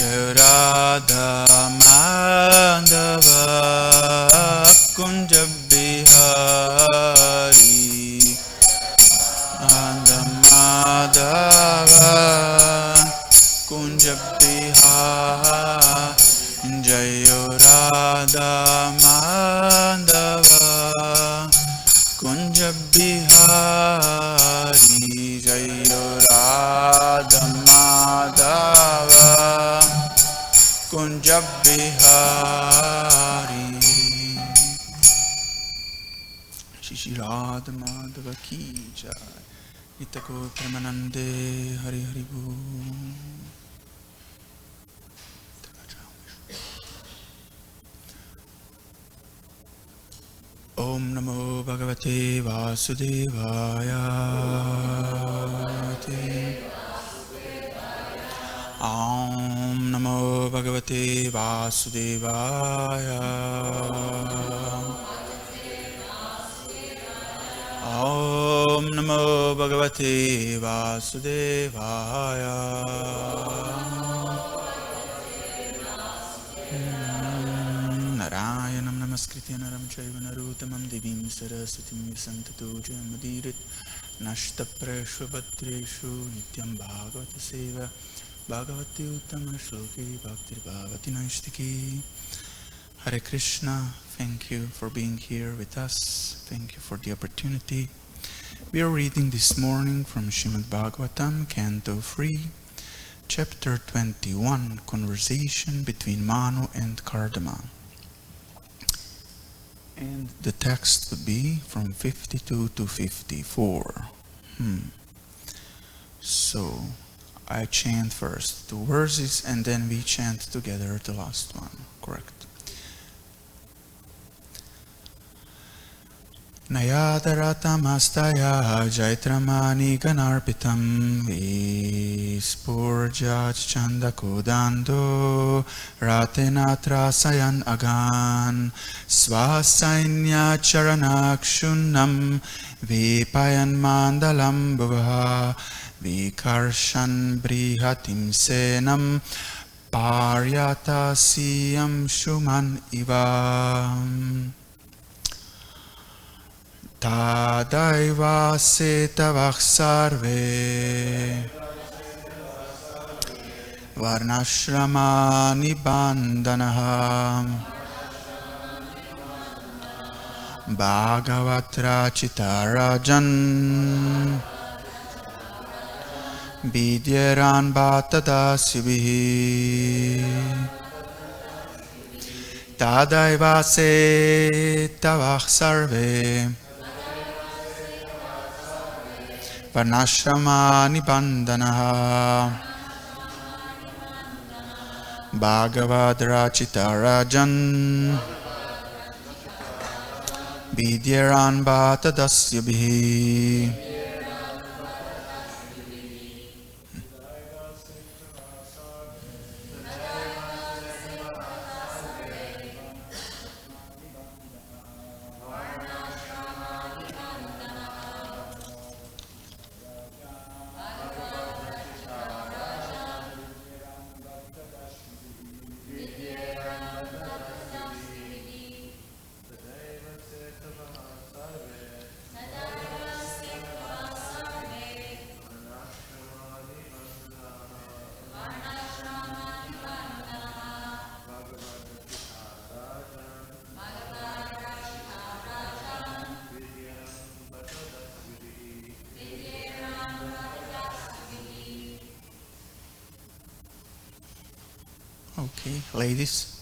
Jai Radha Madhava Kunja Bihari Radha Madhava Kunja Bihari Jai Radha Madhava Kunja Bihari Jai Radha Madhava Kunja Bihari Shri Radha Madhava Ki Jai Nitako Pramanande Hari Hari Bol Om Namo Bhagavate Vasudevaya Om Namo Bhagavate Vasudevaya Om Namo Bhagavate Vasudevaya Narayanam Namaskritya Naram Chaiva Narottamam Devim Saraswatim Santato Jayamadirit Nashta Prashvabhatreshu Nityam Bhagavata Seva Bhagavati Uttama Shloki Bhakti Bhavati Naistiki Hare Krishna, thank you for being here with us. Thank you for the opportunity. We are reading this morning from Srimad Bhagavatam, Canto 3, Chapter 21, Conversation between Manu and Kardama. And the text would be from 52 to 54. So, I chant first 2 verses and then we chant together the last one. Correct. Nayadaratamastaya Jaitramani Ganarpitam Vispurjaj Chandakodando Ratenatra Sayan Agan Swasainya Charanakshunam Vipayan Mandalam Bhava Vikarshan Brihatim Senam Paryatasiyam Shuman Ivam Tadaiva setavah sarve Varnashramani bandanaha Bhagavatra chitarajan Vidyaran bhatadasibhi Tadaiva setavah sarve Varnashramani bandanaha Bhagavadra chitarajan Vidyaran bhatadasyabhi Okay, ladies.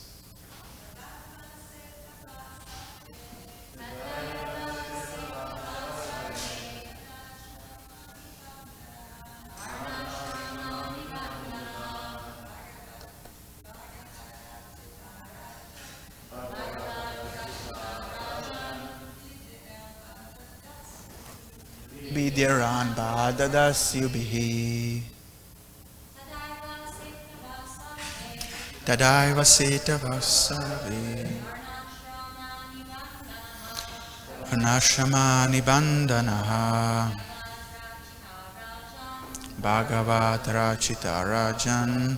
Vidyaran bhadadasyubhi Tadaiva setavah sarve Varnashramani bandanaha Bhagavatra chitarajan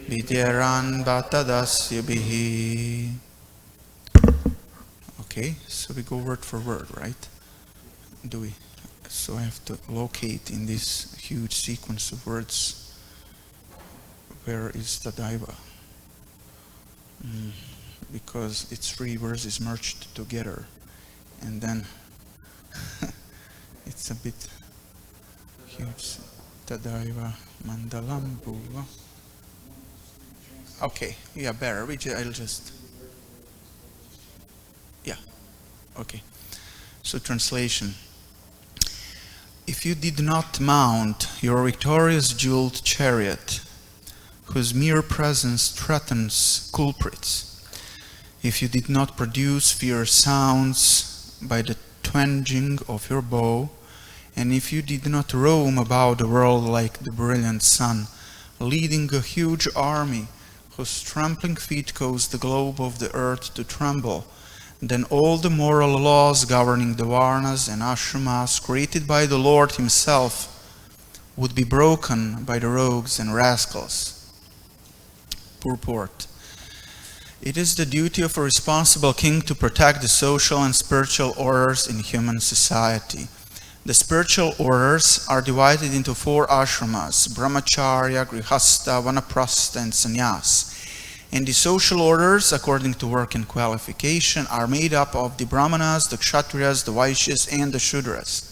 Vidyaran Bhatadasya Bihi. Okay, so we go word for word, right? Do we? So I have to locate in this huge sequence of words where is Tadaiva. Because it's 3 verses merged together, and then it's a bit huge. Tadaiva Mandalam Bhuva. Okay, yeah, better. I'll just. Yeah, okay. So, translation. If you did not mount your victorious jeweled chariot, whose mere presence threatens culprits, if you did not produce fierce sounds by the twanging of your bow, and if you did not roam about the world like the brilliant sun, leading a huge army whose trampling feet cause the globe of the earth to tremble, then all the moral laws governing the varnas and ashramas created by the Lord himself would be broken by the rogues and rascals. Purport. It is the duty of a responsible king to protect the social and spiritual orders in human society. The spiritual orders are divided into 4 ashramas: brahmacharya, grihastha, vanaprastha, and sannyas. And the social orders, according to work and qualification, are made up of the brahmanas, the kshatriyas, the vaishyas, and the shudras.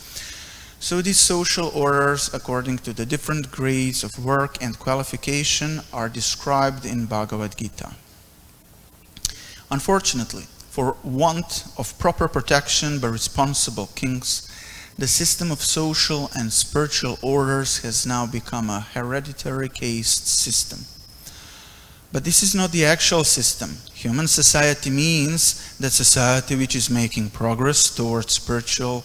So these social orders, according to the different grades of work and qualification, are described in Bhagavad Gita. Unfortunately, for want of proper protection by responsible kings, the system of social and spiritual orders has now become a hereditary caste system. But this is not the actual system. Human society means that society which is making progress towards spiritual.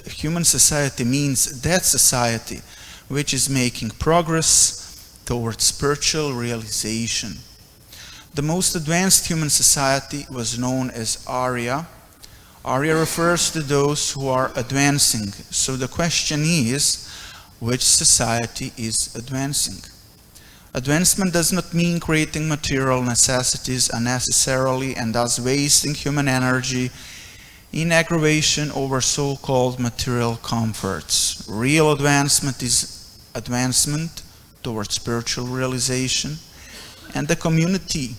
Human society means that society which is making progress towards spiritual realization. The most advanced human society was known as Arya. Arya refers to those who are advancing. So the question is, which society is advancing? Advancement does not mean creating material necessities unnecessarily and thus wasting human energy in aggravation over so-called material comforts. Real advancement is advancement towards spiritual realization, and the community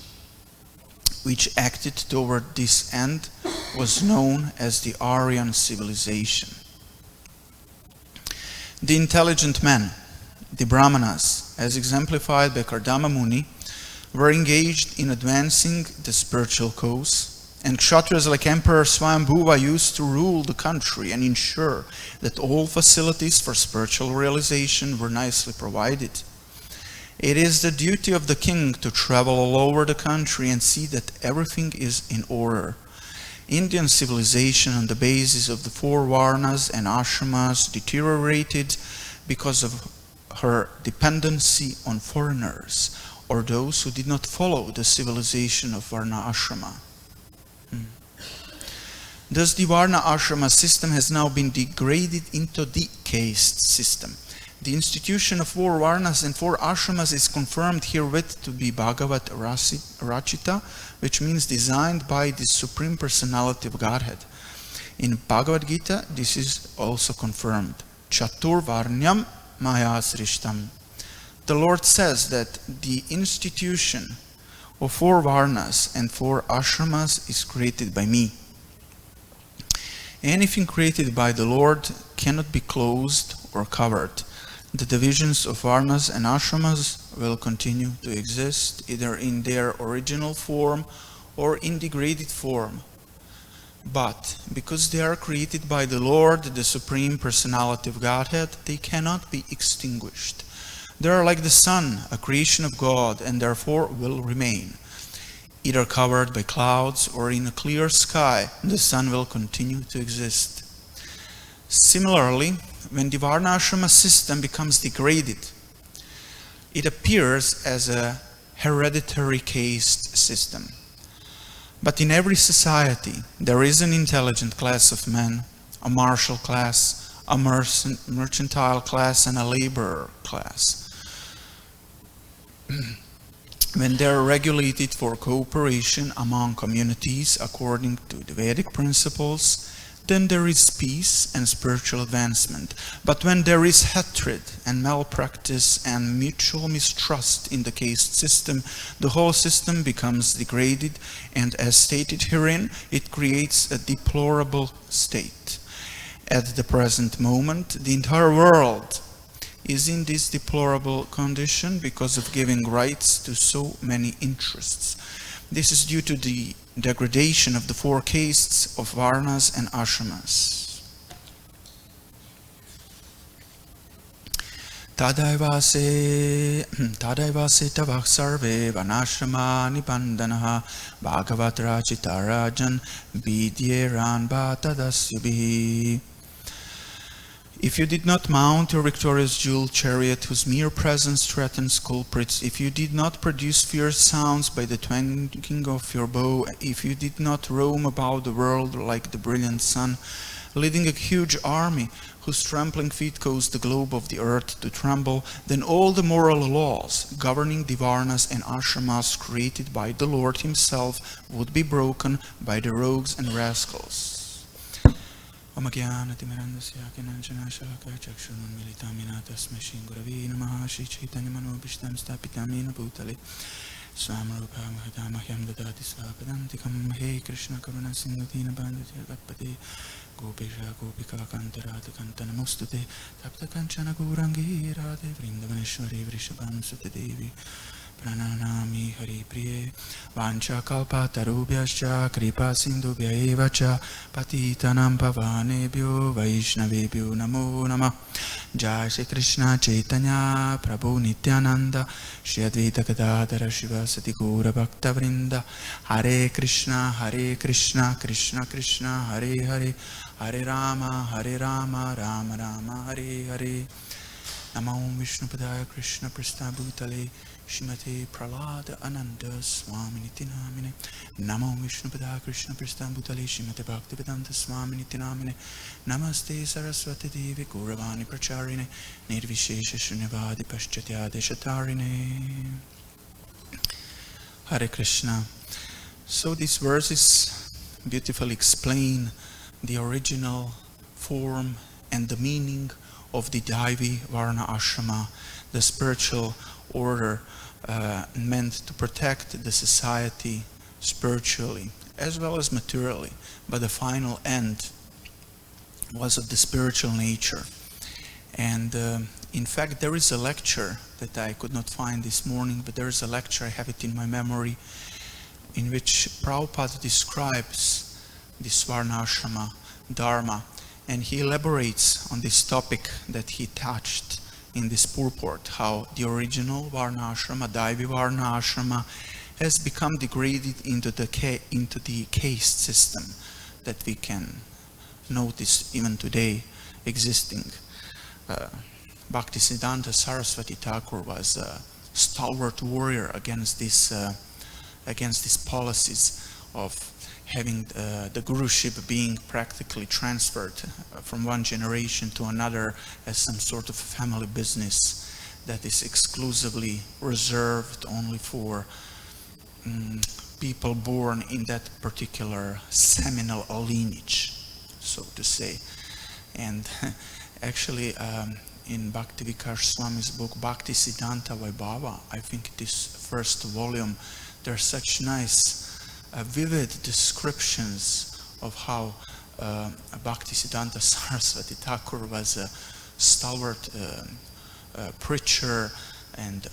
which acted toward this end was known as the Aryan civilization. The intelligent men, the Brahmanas, as exemplified by Kardama Muni, were engaged in advancing the spiritual cause, and Kshatriyas like Emperor Swayambhuva used to rule the country and ensure that all facilities for spiritual realization were nicely provided. It is the duty of the king to travel all over the country and see that everything is in order. Indian civilization on the basis of the 4 varnas and ashramas deteriorated because of her dependency on foreigners or those who did not follow the civilization of varna ashrama. Thus the varna ashrama system has now been degraded into the caste system. The institution of 4 varnas and 4 ashramas is confirmed herewith to be Bhagavat Rachita, which means designed by the Supreme Personality of Godhead. In Bhagavad Gita, this is also confirmed. Chatur Varnyam Maya Srishtam. The Lord says that the institution of 4 varnas and 4 ashramas is created by me. Anything created by the Lord cannot be closed or covered. The divisions of varnas and ashramas will continue to exist either in their original form or in degraded form. But because they are created by the Lord, the Supreme Personality of Godhead, they cannot be extinguished. They are like the sun, a creation of God, and therefore will remain. Either covered by clouds or in a clear sky, the sun will continue to exist. Similarly, when the Varnashrama system becomes degraded, it appears as a hereditary caste system. But in every society, there is an intelligent class of men, a martial class, a mercantile class, and a laborer class. when they are regulated for cooperation among communities according to the Vedic principles, then there is peace and spiritual advancement. But when there is hatred and malpractice and mutual mistrust in the caste system, the whole system becomes degraded, and as stated herein, it creates a deplorable state. At the present moment, the entire world is in this deplorable condition because of giving rights to so many interests. This is due to the degradation of the four castes of Varnas and Ashramas. Tadaivase tavak sarve vanashrama nibandanaha bhagavat rachita rajan vidyeran bhatadasyabhi. If you did not mount your victorious jeweled chariot whose mere presence threatens culprits, if you did not produce fierce sounds by the twanging of your bow, if you did not roam about the world like the brilliant sun, leading a huge army whose trampling feet cause the globe of the earth to tremble, then all the moral laws governing the Varnas and Ashramas created by the Lord himself would be broken by the rogues and rascals. Amagyanatimandasya kinanchana shalaka chakshurun militamina tasmai shinguravi namaha shri chaitanya manobishtam stapitamina bhutale swamrupa mahadamahyam dadati svapadantikam he Krishna karuna sindhutina bandhati gatpate gopesha gopika kantarata kantanamostute tapta kanchana gaurangi radhe vrindavaneshwari vrishabham sutadevi Prananami Hari Priye Vancha Kalpatarubhyascha Kripa Sindhubhya eva cha Patitanam Pavanebhyo Vaishnavebhyo Namo Namah. Jai Shri Krishna Chaitanya Prabhu Nityananda Shri Advaita Gadadhara Shivasati Gaura Bhakta Vrinda. Hare Krishna Krishna Krishna Hare Hare Hare Rama Rama Rama Hare Hare. Namo Vishnupadaya Krishna Prastabhutale Shrimate Prahlada Ananda Swaminiti Namine. Namo Vishnupadaya Krishna Prastabhutale Shrimate Bhaktivedanta Swaminiti Namine. Namaste Saraswati Devi Gauravani Pracharine Nirvishesha Shunyavadi Paschatya Deshatarine. Hare Krishna. So these verses beautifully explain the original form and the meaning of the Daivi Varna Ashrama, the spiritual order meant to protect the society spiritually as well as materially, but the final end was of the spiritual nature. And in fact, there is a lecture that I could not find this morning, but there is a lecture, I have it in my memory, in which Prabhupada describes this Varna Ashrama Dharma, and he elaborates on this topic that he touched in this purport, how the original Varna Ashrama, Daivi Varna Ashrama, has become degraded into the caste system that we can notice even today existing. Bhaktisiddhanta Saraswati Thakur was a stalwart warrior against these policies of having the guruship being practically transferred from one generation to another as some sort of family business that is exclusively reserved only for people born in that particular seminal lineage, so to say. And actually, in Bhaktivinoda Swami's book Bhaktisiddhanta Vaibhava, I think this first volume, there are such nice vivid descriptions of how Bhaktisiddhanta Saraswati Thakur was a stalwart preacher and,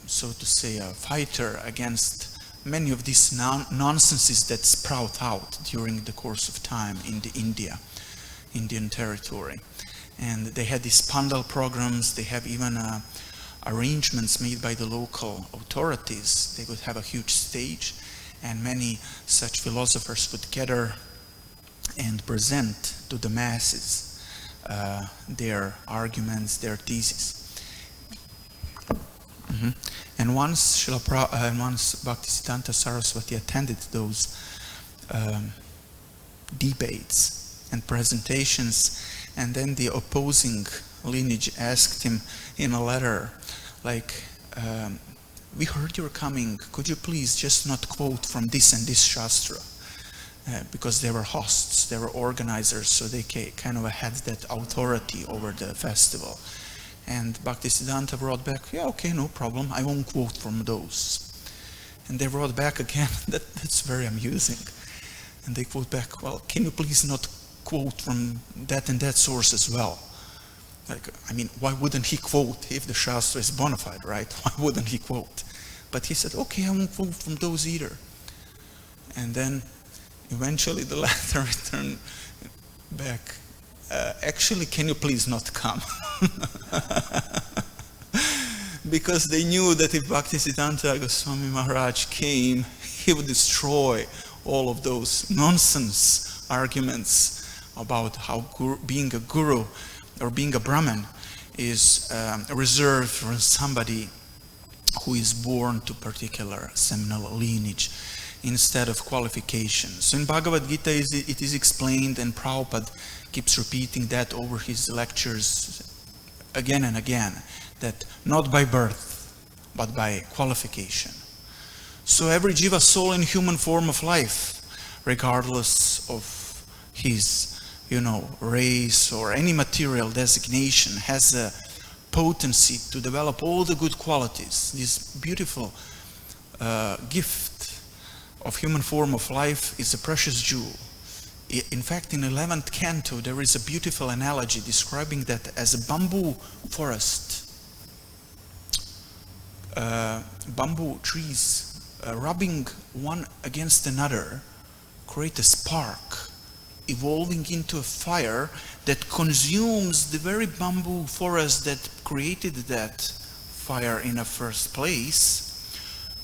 so to say, a fighter against many of these nonsenses that sprout out during the course of time in the Indian territory. And they had these pandal programs, they have even arrangements made by the local authorities. They would have a huge stage, and many such philosophers would gather and present to the masses their arguments, their theses. And once Bhaktisiddhanta Saraswati attended those debates and presentations, and then the opposing lineage asked him in a letter, like, we heard you're coming. Could you please just not quote from this and this Shastra? Because they were hosts, they were organizers, so they kind of had that authority over the festival. And Bhaktisiddhanta wrote back, yeah, okay, no problem, I won't quote from those. And they wrote back again, that's very amusing. And they quote back, well, can you please not quote from that and that source as well? Like, I mean, why wouldn't he quote if the Shastra is bona fide, right? Why wouldn't he quote? But he said, okay, I won't quote from those either. And then eventually the latter returned back, actually, can you please not come? Because they knew that if Bhaktisiddhanta Goswami Maharaj came, he would destroy all of those nonsense arguments about how being a guru or being a Brahmin is reserved for somebody who is born to particular seminal lineage instead of qualifications. So in Bhagavad Gita it is explained, and Prabhupada keeps repeating that over his lectures again and again, that not by birth, but by qualification. So every jiva soul in human form of life, regardless of his, race or any material designation, has a potency to develop all the good qualities. This beautiful gift of human form of life is a precious jewel. In fact, in 11th canto, there is a beautiful analogy describing that as a bamboo forest. Bamboo trees rubbing one against another create a spark, evolving into a fire that consumes the very bamboo forest that created that fire in the first place.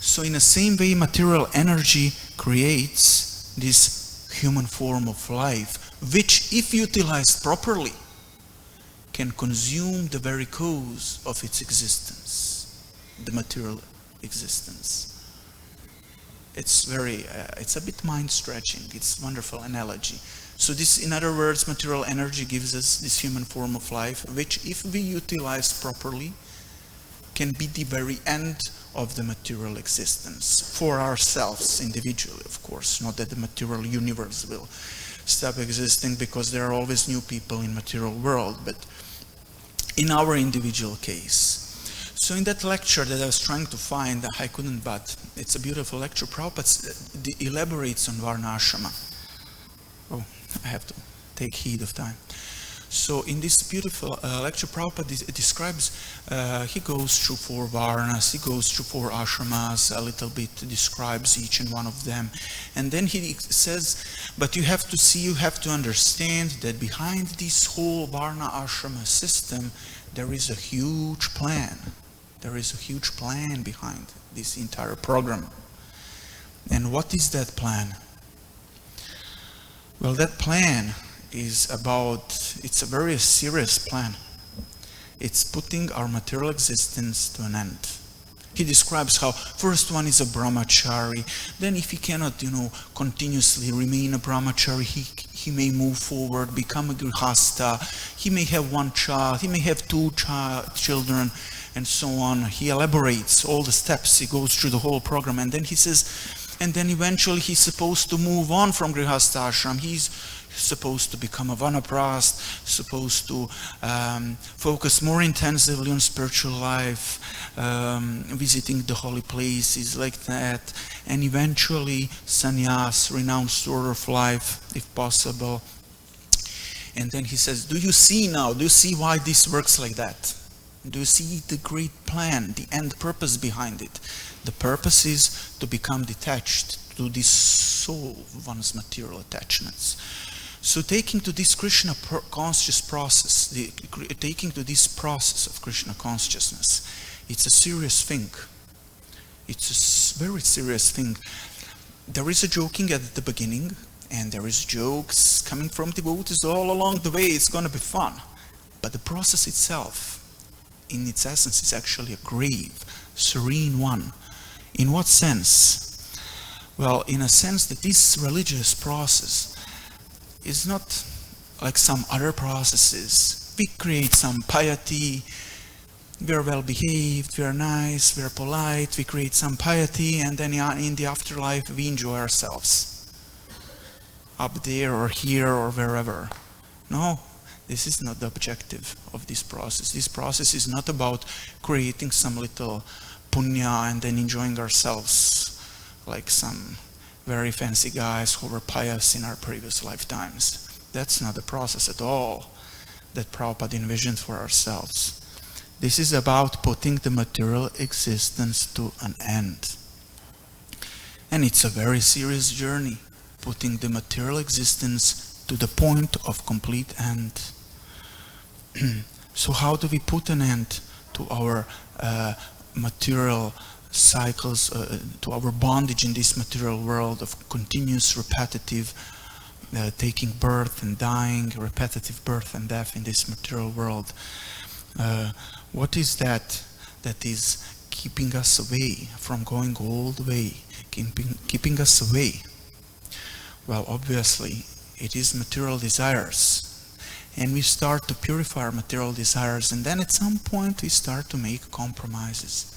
So in the same way, material energy creates this human form of life, which, if utilized properly, can consume the very cause of its existence, the material existence. It's a bit mind-stretching. It's a wonderful analogy. So this, in other words, material energy gives us this human form of life, which, if we utilize properly, can be the very end of the material existence for ourselves individually, of course. Not that the material universe will stop existing, because there are always new people in material world, but in our individual case. So in that lecture that I was trying to find, I couldn't, but it's a beautiful lecture. Prabhupada elaborates on Varnashrama. Oh, I have to take heed of time. So in this beautiful lecture, Prabhupada describes, he goes through 4 Varnas, he goes through 4 ashramas, a little bit describes each and one of them. And then he says, but you have to understand that behind this whole Varna ashrama system, there is a huge plan. There is a huge plan behind this entire program. And what is that plan? Well, that plan is it's a very serious plan. It's putting our material existence to an end. He describes how first one is a brahmachari, then if he cannot, continuously remain a brahmachari, he may move forward, become a grihasta, he may have 1 child, he may have 2 children, and so on. He elaborates all the steps, he goes through the whole program, and then he says, and then eventually he's supposed to move on from grihasta ashram. He's supposed to become a vanaprast, supposed to focus more intensively on spiritual life, visiting the holy places like that, and eventually sannyas, renounced order of life, if possible. And then he says, do you see why this works like that? Do you see the great plan, the end purpose behind it? The purpose is to become detached, to dissolve one's material attachments. So taking to this Krishna conscious process, taking to this process of Krishna consciousness, it's a serious thing. It's a very serious thing. There is a joking at the beginning, and there is jokes coming from devotees all along the way. It's going to be fun. But the process itself, in its essence, is actually a grave, serene one. In what sense? Well, in a sense that this religious process is not like some other processes. We create some piety, We are well behaved, we are nice, we are polite, we create some piety, and then in the afterlife we enjoy ourselves. Up there or here or wherever. No, this is not the objective of this process. This process is not about creating some little punya and then enjoying ourselves like some very fancy guys who were pious in our previous lifetimes. That's not the process at all that Prabhupada envisioned for ourselves. This is about putting the material existence to an end. And it's a very serious journey, putting the material existence to the point of complete end. So how do we put an end to our material cycles, to our bondage in this material world of continuous repetitive taking birth and dying, repetitive birth and death in this material world? What is that is keeping us away from going all the way, keeping us away? Well, obviously, it is material desires. And we start to purify our material desires, and then at some point we start to make compromises.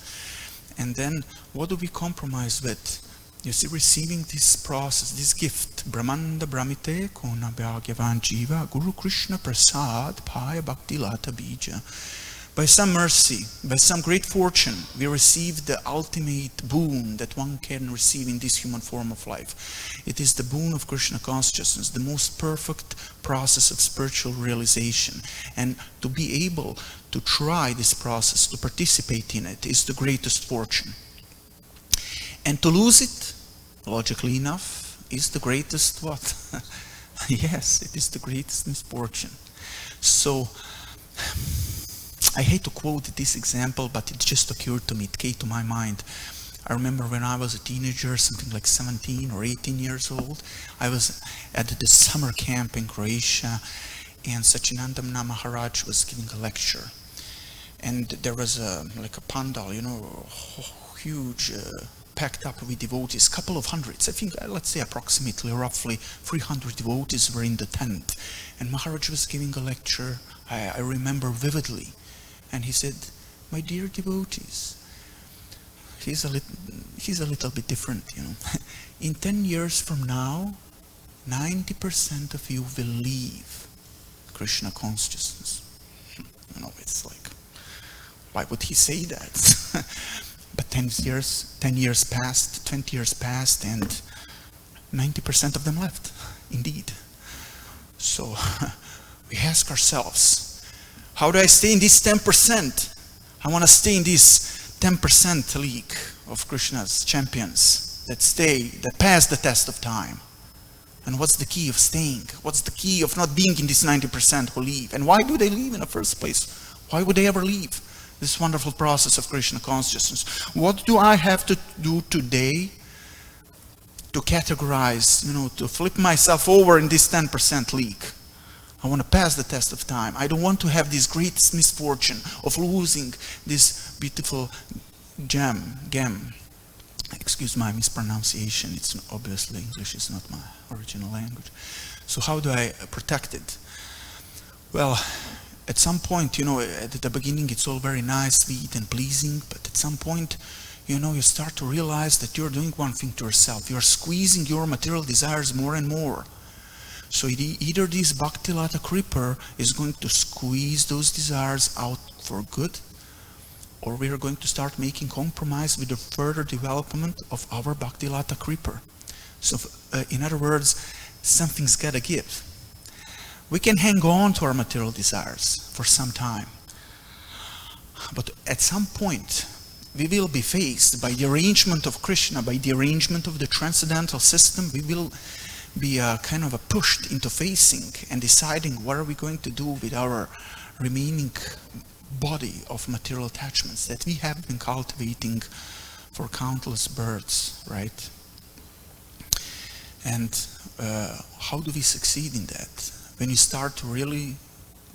And then what do we compromise with? You see, receiving this process, this gift, Brahmanda Brahmite Kona Bhagyavan Jiva Guru Krishna Prasad Paya Bhakti Lata Bija. By some mercy, by some great fortune, we receive the ultimate boon that one can receive in this human form of life. It is the boon of Krishna consciousness, the most perfect process of spiritual realization. And to be able to try this process, to participate in it, is the greatest fortune. And to lose it, logically enough, is the greatest what? Yes, it is the greatest misfortune. So, I hate to quote this example, but it just occurred to me, it came to my mind. I remember when I was a teenager, something like 17 or 18 years old, I was at the summer camp in Croatia, and Sachinandamna Maharaj was giving a lecture. And there was like a pandal, you know, huge, packed up with devotees, couple of hundreds. I think, let's say approximately, roughly 300 devotees were in the tent. And Maharaj was giving a lecture, I remember vividly. And he said, "My dear devotees, he's a little bit different, you know. In 10 years from now, 90% of you will leave Krishna consciousness." You know, it's like, why would he say that? But 10 years passed, 20 years passed, and 90% of them left, indeed. So we ask ourselves, how do I stay in this 10%? I want to stay in this 10% league of Krishna's champions that pass the test of time. And what's the key of staying? What's the key of not being in this 90% who leave? And why do they leave in the first place? Why would they ever leave this wonderful process of Krishna consciousness? What do I have to do today to categorize, you know, to flip myself over in this 10% league? I want to pass the test of time. I don't want to have this great misfortune of losing this beautiful gem. Excuse my mispronunciation. It's obviously English is not my original language. So how do I protect it? Well, at some point, you know, at the beginning it's all very nice, sweet and pleasing, but at some point, you know, you start to realize that you're doing one thing to yourself. You're squeezing your material desires more and more. So either this Bhakti Lata Creeper is going to squeeze those desires out for good, or we are going to start making compromise with the further development of our Bhakti Lata Creeper. So in other words, something's got to give. We can hang on to our material desires for some time, but at some point we will be faced by the arrangement of Krishna, by the arrangement of the transcendental system. We will be kind of pushed into facing and deciding what are we going to do with our remaining body of material attachments that we have been cultivating for countless births, right? And how do we succeed in that? When you start to really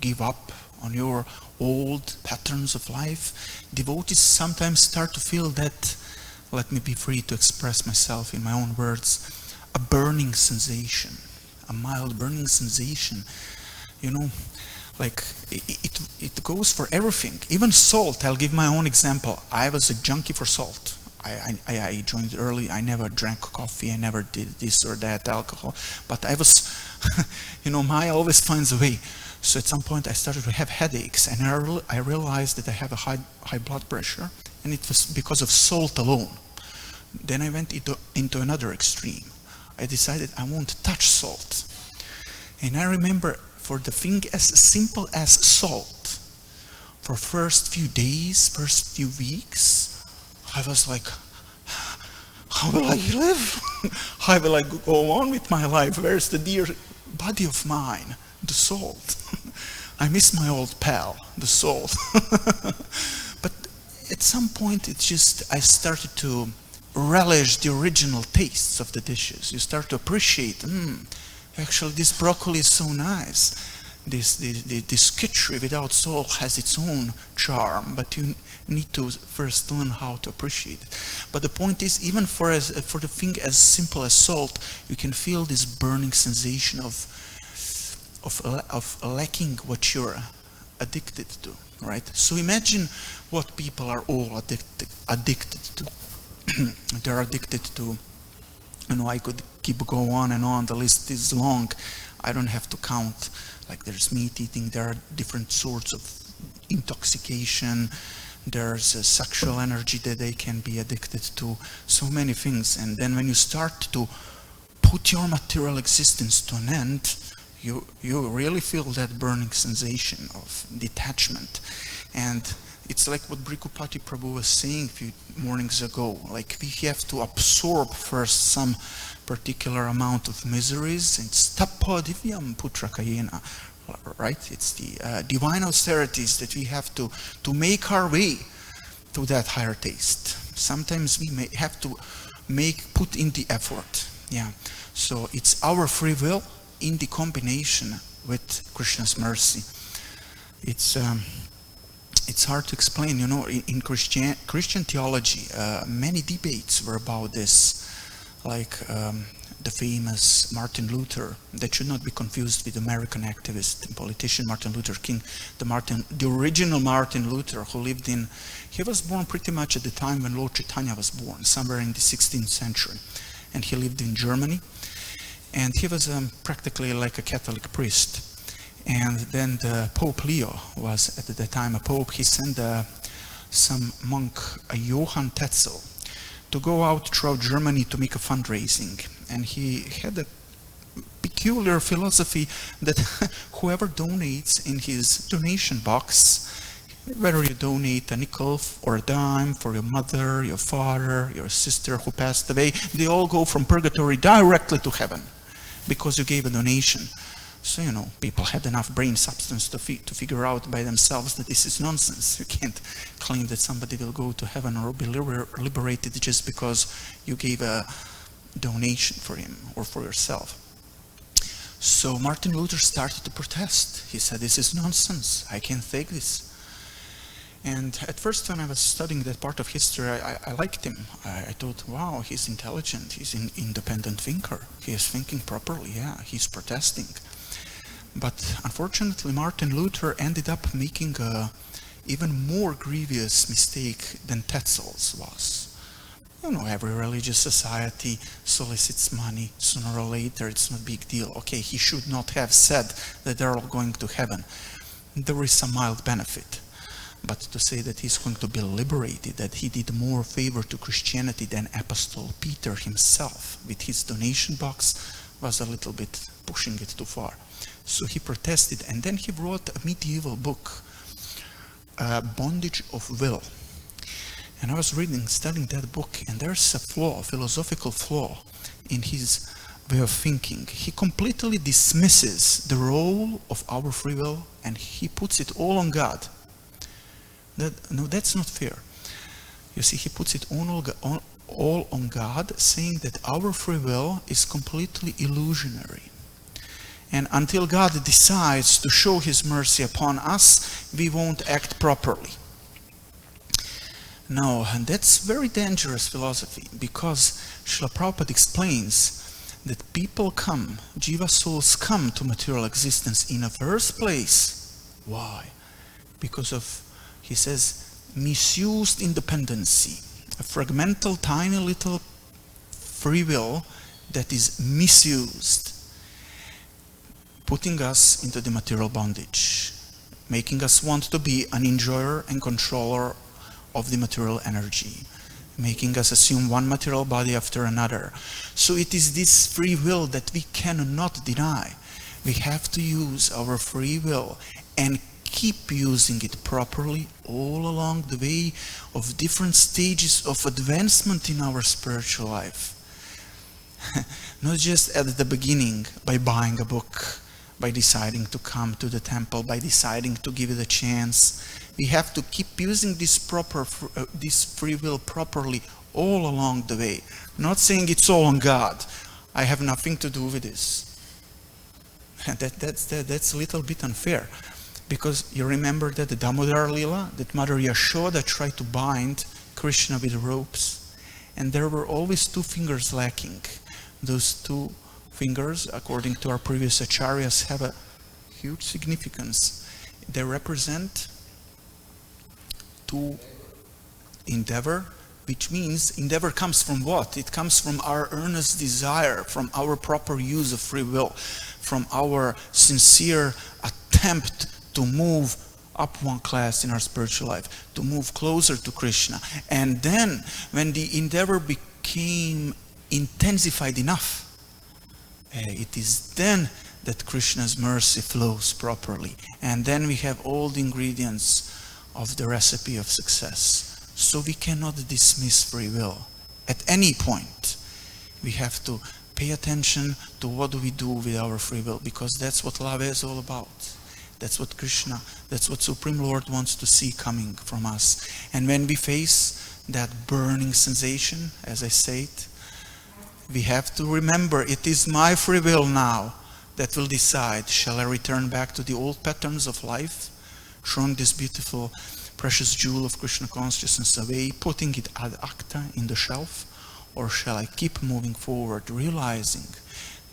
give up on your old patterns of life, devotees sometimes start to feel that, let me be free to express myself in my own words, a burning sensation, a mild burning sensation. You know, like it goes for everything, even salt. I'll give my own example. I was a junkie for salt. I joined early. I never drank coffee. I never did this or that alcohol, but I was Maya always finds a way. So at some point I started to have headaches, and I realized that I have a high blood pressure, and it was because of salt alone. Then I went into another extreme. I decided I won't touch salt. And I remember, for the thing as simple as salt, for first few days, first few weeks, I was like, how will I live? How will I go on with my life? Where's the dear body of mine, the salt? I miss my old pal, the salt. But at some point, I started to relish the original tastes of the dishes. You start to appreciate, actually this broccoli is so nice. This kitchery without salt has its own charm, but you need to first learn how to appreciate it. But the point is, even for the thing as simple as salt, you can feel this burning sensation of lacking what you're addicted to, right? So imagine what people are all addicted to. They're addicted to, I could keep going on and on, the list is long. I don't have to count. Like, there's meat eating, there are different sorts of intoxication, there's a sexual energy that they can be addicted to, so many things. And then when you start to put your material existence to an end, you really feel that burning sensation of detachment. And it's like what Brikupati Prabhu was saying a few mornings ago. Like, we have to absorb first some particular amount of miseries. It's tappa divyam putra kayena, right? It's the divine austerities that we have to make our way to that higher taste. Sometimes we may have to put in the effort. Yeah. So it's our free will in the combination with Krishna's mercy. It's hard to explain, in Christian theology, many debates were about this, like the famous Martin Luther, that should not be confused with American activist and politician Martin Luther King, the original Martin Luther, he was born pretty much at the time when Lord Chaitanya was born, somewhere in the 16th century, and he lived in Germany, and he was practically like a Catholic priest. And then the Pope Leo was at the time a pope. He sent some monk, Johann Tetzel, to go out throughout Germany to make a fundraising. And he had a peculiar philosophy that whoever donates in his donation box, whether you donate a nickel or a dime for your mother, your father, your sister who passed away, they all go from purgatory directly to heaven because you gave a donation. So, people had enough brain substance to figure out by themselves that this is nonsense. You can't claim that somebody will go to heaven or be liberated just because you gave a donation for him or for yourself. So Martin Luther started to protest. He said, this is nonsense. I can't take this. And at first, when I was studying that part of history, I liked him. I thought, wow, he's intelligent. He's an independent thinker. He is thinking properly. Yeah, he's protesting. But unfortunately, Martin Luther ended up making an even more grievous mistake than Tetzel's was. Every religious society solicits money. Sooner or later, it's not a big deal. Okay, he should not have said that they're all going to heaven. There is some mild benefit. But to say that he's going to be liberated, that he did more favor to Christianity than Apostle Peter himself with his donation box, was a little bit pushing it too far. So he protested, and then he wrote a medieval book, Bondage of Will. And I was studying that book, and there's a philosophical flaw in his way of thinking. He completely dismisses the role of our free will, and he puts it all on God. That's not fair. You see, he puts it all on God, saying that our free will is completely illusionary. And until God decides to show his mercy upon us, we won't act properly. No, and that's very dangerous philosophy, because Srila Prabhupada explains that jiva souls come to material existence in the first place Why? Because of, he says, misused independency, a fragmental, tiny little free will that is misused, putting us into the material bondage, making us want to be an enjoyer and controller of the material energy, making us assume one material body after another. So it is this free will that we cannot deny. We have to use our free will and keep using it properly all along the way of different stages of advancement in our spiritual life. Not just at the beginning by buying a book, by deciding to come to the temple, by deciding to give it a chance. We have to keep using this free will properly all along the way. Not saying it's all on God. I have nothing to do with this. That's a little bit unfair. Because you remember that the Damodar Lila, that Mother Yashoda tried to bind Krishna with ropes. And there were always two fingers lacking. Those two fingers, according to our previous acharyas, have a huge significance. They represent to endeavor, which means endeavor comes from what? It comes from our earnest desire, from our proper use of free will, from our sincere attempt to move up one class in our spiritual life, to move closer to Krishna. And then, when the endeavor became intensified enough, it is then that Krishna's mercy flows properly. And then we have all the ingredients of the recipe of success. So we cannot dismiss free will. At any point, we have to pay attention to what do we do with our free will, because that's what love is all about. That's what Krishna, that's what Supreme Lord wants to see coming from us. And when we face that burning sensation, as I say it, we have to remember it is my free will now that will decide, shall I return back to the old patterns of life, throwing this beautiful precious jewel of Krishna consciousness away, putting it ad acta in the shelf, or shall I keep moving forward, realizing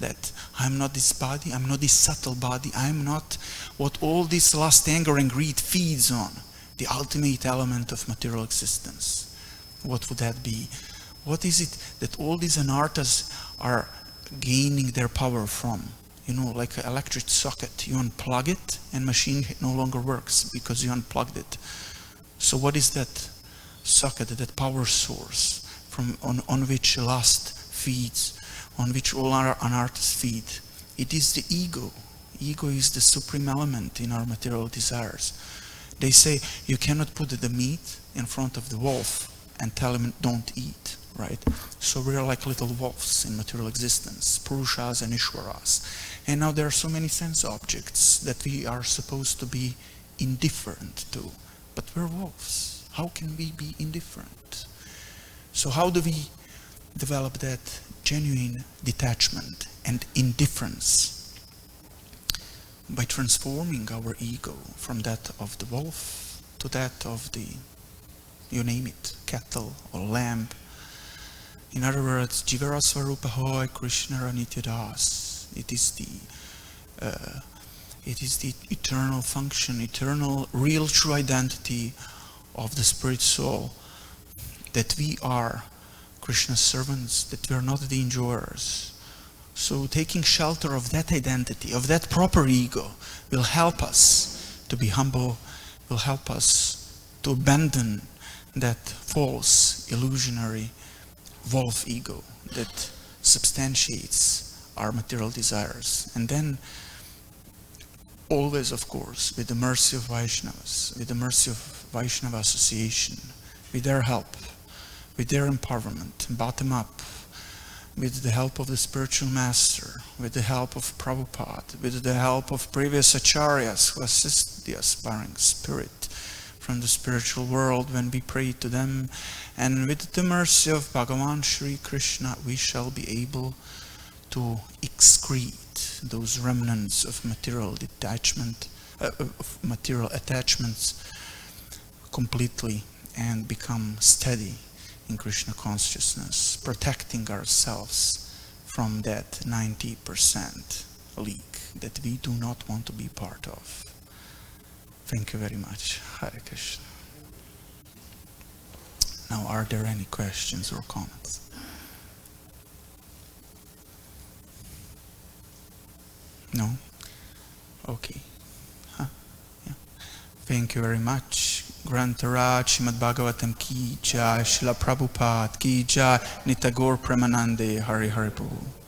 that I'm not this body, I'm not this subtle body, I'm not what all this lust, anger and greed feeds on, the ultimate element of material existence. What would that be? What is it that all these anarthas are gaining their power from? You know, like an electric socket, you unplug it and machine no longer works because you unplugged it. So what is that socket, that power source on which lust feeds, on which all our anarthas feed? It is the ego. Ego is the supreme element in our material desires. They say you cannot put the meat in front of the wolf and tell him don't eat, right? So we are like little wolves in material existence, Purushas and Ishwaras. And now there are so many sense objects that we are supposed to be indifferent to. But we're wolves. How can we be indifferent? So how do we develop that genuine detachment and indifference? By transforming our ego from that of the wolf to that of the, you name it, cattle or lamb. In other words, Jivara Swarupa Hoy Krishna Nityadas. It is the eternal function, eternal, real, true identity of the spirit soul, that we are Krishna's servants, that we are not the enjoyers. So taking shelter of that identity, of that proper ego, will help us to be humble, will help us to abandon that false, illusionary wolf ego that substantiates our material desires. And then, always, of course, with the mercy of Vaishnavas, with the mercy of Vaishnava association, with their help, with their empowerment, bottom up, with the help of the spiritual master, with the help of Prabhupada, with the help of previous acharyas who assist the aspiring spirit from the spiritual world when we pray to them, and with the mercy of Bhagavan Shri Krishna, we shall be able to excrete those remnants of material detachment, of material attachments completely, and become steady in Krishna consciousness, protecting ourselves from that 90% leak that we do not want to be part of. Thank you very much. Hare Krishna. Now, are there any questions or comments? No? Okay. Huh? Yeah. Thank you very much. Grantaraj Srimad Bhagavatam ki jai, Srila Prabhupada ki jai, Nitagore Premanande, Hari Hari Prabhu.